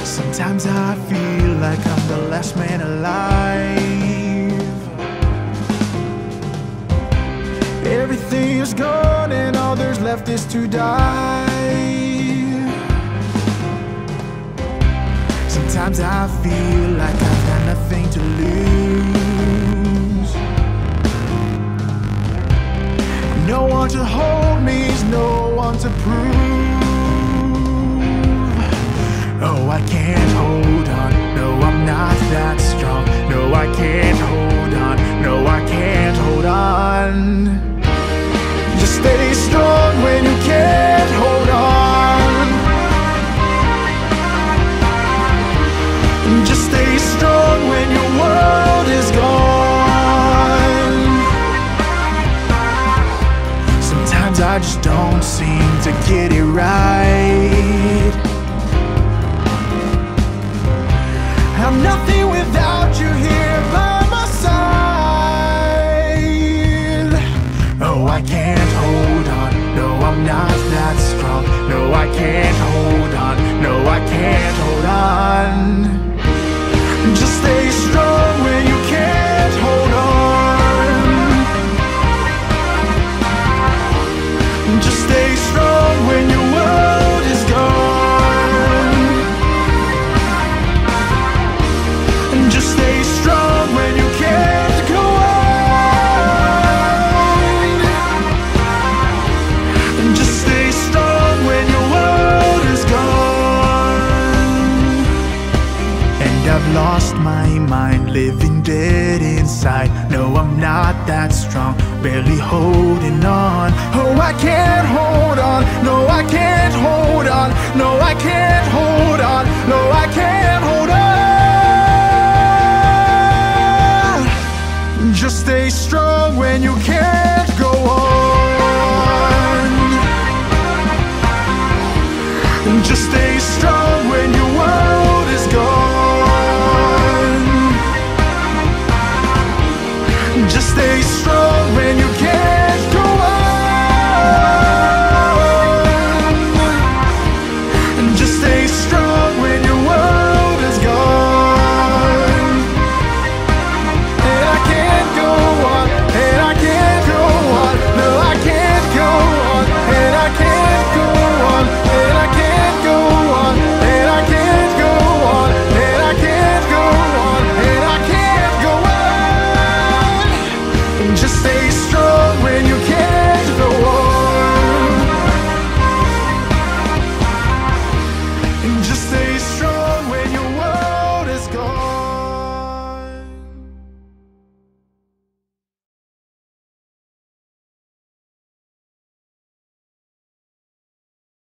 Sometimes I feel like I'm the last man alive. Everything is gone and all there's left is to die. Sometimes I feel like I've got nothing to lose. No one to hold me, no one to prove. Oh, I can't hold on, no, I'm not that strong. No, I can't hold on, no, I can't hold on. Just stay strong when you can't hold on. Just stay strong when your world is gone. Sometimes I just don't seem to get it right. I'm nothing without you here by my side. Oh, I can't hold on, no, I'm not that strong. No, I can't hold on, no, I can't hold on. Just stay strong when you can't hold on. Just stay strong when your world is gone. Just stay strong when you can't go on. Just stay strong when your world is gone. And I've lost my mind, living dead inside. No, I'm not that strong, barely holding on. Oh, I can't hold on, no, I can't hold on. No, I can't hold on, no, I can't hold on. Just stay strong when you can't go on. Just stay strong when your world is gone. Just stay strong when you can't go on. Just stay strong when your world is gone. And I can't go on, and I can't go on. No, I can't go on, and I can't go on, and I can't go on, and I can't go on, and I can't go on, and I can't go on. Just stay strong when you can't go on. And just stay strong.